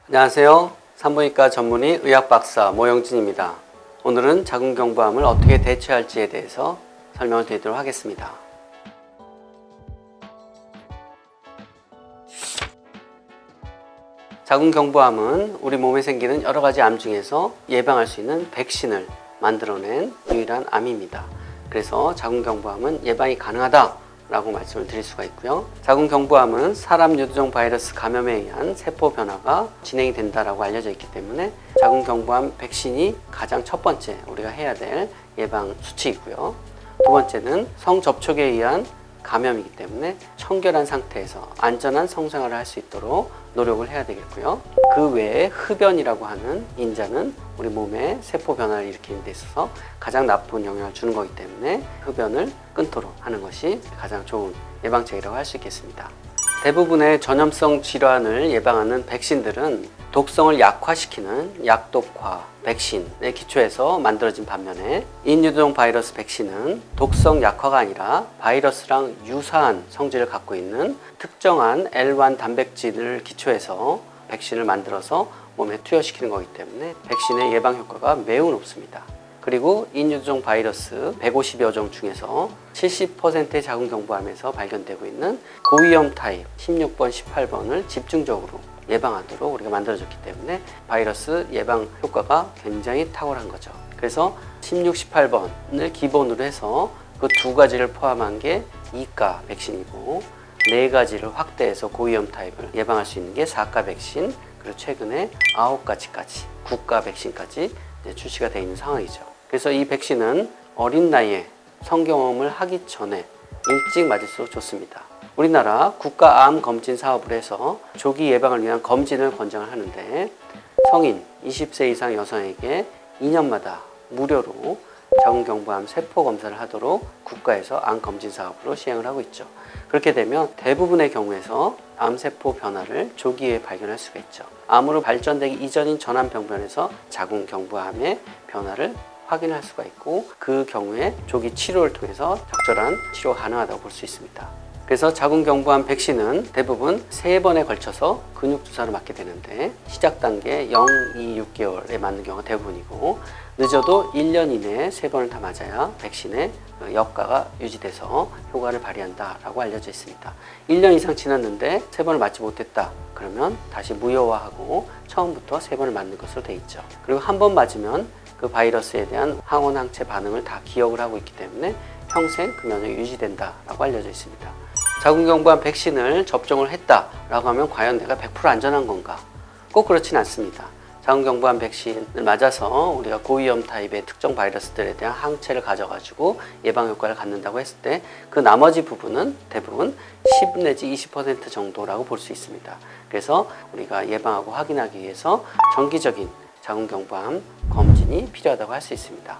안녕하세요. 산부인과 전문의 의학박사 모영진입니다. 오늘은 자궁경부암을 어떻게 대처할지에 대해서 설명을 드리도록 하겠습니다. 자궁경부암은 우리 몸에 생기는 여러 가지 암 중에서 예방할 수 있는 백신을 만들어낸 유일한 암입니다. 그래서 자궁경부암은 예방이 가능하다 라고 말씀을 드릴 수가 있고요. 자궁경부암은 사람 유두종 바이러스 감염에 의한 세포 변화가 진행이 된다라고 알려져 있기 때문에 자궁경부암 백신이 가장 첫 번째 우리가 해야 될 예방 수칙이고요. 두 번째는 성접촉에 의한 감염이기 때문에 청결한 상태에서 안전한 성생활을 할 수 있도록 노력을 해야 되겠고요. 그 외에 흡연이라고 하는 인자는 우리 몸에 세포 변화를 일으키는 데 있어서 가장 나쁜 영향을 주는 거기 때문에 흡연을 끊도록 하는 것이 가장 좋은 예방책이라고 할 수 있겠습니다. 대부분의 전염성 질환을 예방하는 백신들은 독성을 약화시키는 약독화 백신에 기초해서 만들어진 반면에 인유두종 바이러스 백신은 독성 약화가 아니라 바이러스랑 유사한 성질을 갖고 있는 특정한 L1 단백질을 기초해서 백신을 만들어서 몸에 투여시키는 거기 때문에 백신의 예방 효과가 매우 높습니다. 그리고 인유두종 바이러스 150여 종 중에서 70%의 자궁경부암에서 발견되고 있는 고위험 타입 16번, 18번을 집중적으로 예방하도록 우리가 만들어졌기 때문에 바이러스 예방 효과가 굉장히 탁월한 거죠. 그래서 16, 18번을 기본으로 해서 그 두 가지를 포함한 게 2가 백신이고 4가지를 확대해서 고위험 타입을 예방할 수 있는 게 4가 백신, 그리고 최근에 9가지까지 9가 백신까지 출시가 되어 있는 상황이죠. 그래서 이 백신은 어린 나이에 성경험을 하기 전에 일찍 맞을수록 좋습니다. 우리나라 국가암 검진 사업을 해서 조기 예방을 위한 검진을 권장을 하는데 성인 20세 이상 여성에게 2년마다 무료로 자궁경부암 세포 검사를 하도록 국가에서 암 검진 사업으로 시행을 하고 있죠. 그렇게 되면 대부분의 경우에서 암세포 변화를 조기에 발견할 수가 있죠. 암으로 발전되기 이전인 전암병변에서 자궁경부암의 변화를 확인할 수가 있고 그 경우에 조기 치료를 통해서 적절한 치료가 가능하다고 볼 수 있습니다. 그래서 자궁경부암 백신은 대부분 3번에 걸쳐서 근육주사로 맞게 되는데 시작 단계 0, 2, 6개월에 맞는 경우가 대부분이고 늦어도 1년 이내에 3번을 다 맞아야 백신의 역가가 유지돼서 효과를 발휘한다라고 알려져 있습니다. 1년 이상 지났는데 3번을 맞지 못했다 그러면 다시 무효화하고 처음부터 3번을 맞는 것으로 돼 있죠. 그리고 한 번 맞으면 그 바이러스에 대한 항원 항체 반응을 다 기억을 하고 있기 때문에 평생 그 면역이 유지된다라고 알려져 있습니다. 자궁경부암 백신을 접종을 했다라고 하면 과연 내가 100% 안전한 건가? 꼭 그렇진 않습니다. 자궁경부암 백신을 맞아서 우리가 고위험 타입의 특정 바이러스들에 대한 항체를 가져가지고 예방 효과를 갖는다고 했을 때 그 나머지 부분은 대부분 10 내지 20% 정도라고 볼 수 있습니다. 그래서 우리가 예방하고 확인하기 위해서 정기적인 자궁경부암 검진이 필요하다고 할 수 있습니다.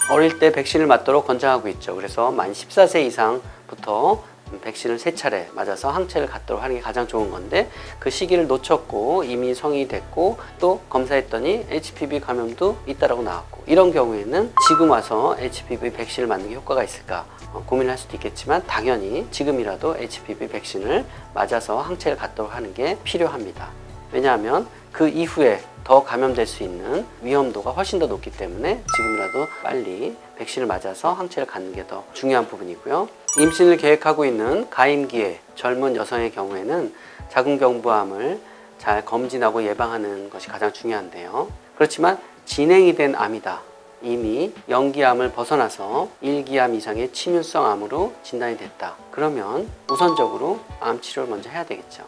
어릴 때 백신을 맞도록 권장하고 있죠. 그래서 만 14세 이상부터 백신을 3차례 맞아서 항체를 갖도록 하는 게 가장 좋은 건데 그 시기를 놓쳤고 이미 성인이 됐고 또 검사했더니 HPV 감염도 있다라고 나왔고 이런 경우에는 지금 와서 HPV 백신을 맞는 게 효과가 있을까 고민할 수도 있겠지만 당연히 지금이라도 HPV 백신을 맞아서 항체를 갖도록 하는 게 필요합니다. 왜냐하면 그 이후에 더 감염될 수 있는 위험도가 훨씬 더 높기 때문에 지금이라도 빨리 백신을 맞아서 항체를 갖는 게 더 중요한 부분이고요. 임신을 계획하고 있는 가임기의 젊은 여성의 경우에는 자궁경부암을 잘 검진하고 예방하는 것이 가장 중요한데요. 그렇지만 진행이 된 암이다. 이미 영기암을 벗어나서 1기암 이상의 치명성 암으로 진단이 됐다. 그러면 우선적으로 암 치료를 먼저 해야 되겠죠.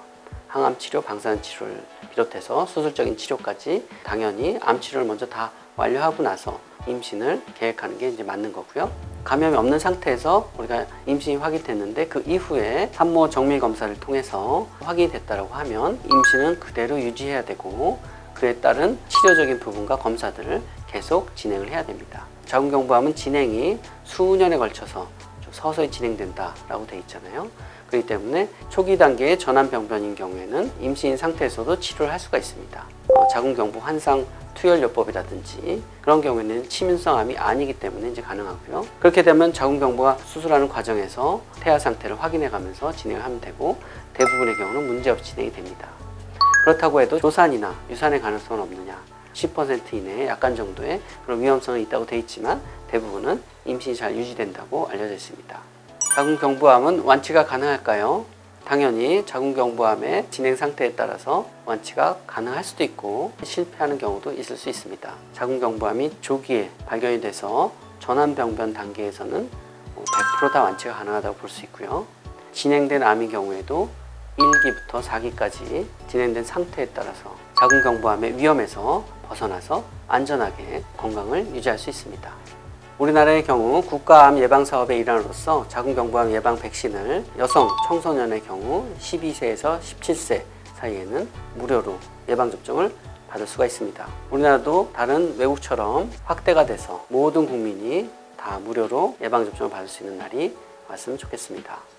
항암 치료, 방사선 치료를 비롯해서 수술적인 치료까지 당연히 암 치료를 먼저 다 완료하고 나서 임신을 계획하는 게 이제 맞는 거고요. 감염이 없는 상태에서 우리가 임신이 확인됐는데 그 이후에 산모 정밀 검사를 통해서 확인이 됐다고 하면 임신은 그대로 유지해야 되고 그에 따른 치료적인 부분과 검사들을 계속 진행을 해야 됩니다. 자궁경부암은 진행이 수년에 걸쳐서 좀 서서히 진행된다라고 돼 있잖아요. 그렇기 때문에 초기 단계의 전암병변인 경우에는 임신인 상태에서도 치료를 할 수가 있습니다. 자궁경부 환상 투혈요법이라든지 그런 경우에는 치명성 암이 아니기 때문에 이제 가능하고요. 그렇게 되면 자궁경부가 수술하는 과정에서 태아 상태를 확인해 가면서 진행을 하면 되고 대부분의 경우는 문제없이 진행이 됩니다. 그렇다고 해도 조산이나 유산의 가능성은 없느냐? 10% 이내 약간 정도의 그런 위험성은 있다고 되어 있지만 대부분은 임신이 잘 유지된다고 알려져 있습니다. 자궁경부암은 완치가 가능할까요? 당연히 자궁경부암의 진행 상태에 따라서 완치가 가능할 수도 있고 실패하는 경우도 있을 수 있습니다. 자궁경부암이 조기에 발견이 돼서 전환병변 단계에서는 100% 다 완치가 가능하다고 볼 수 있고요. 진행된 암의 경우에도 1기부터 4기까지 진행된 상태에 따라서 자궁경부암의 위험에서 벗어나서 안전하게 건강을 유지할 수 있습니다. 우리나라의 경우 국가암 예방사업의 일환으로서 자궁경부암 예방 백신을 여성 청소년의 경우 12세에서 17세 사이에는 무료로 예방접종을 받을 수가 있습니다. 우리나라도 다른 외국처럼 확대가 돼서 모든 국민이 다 무료로 예방접종을 받을 수 있는 날이 왔으면 좋겠습니다.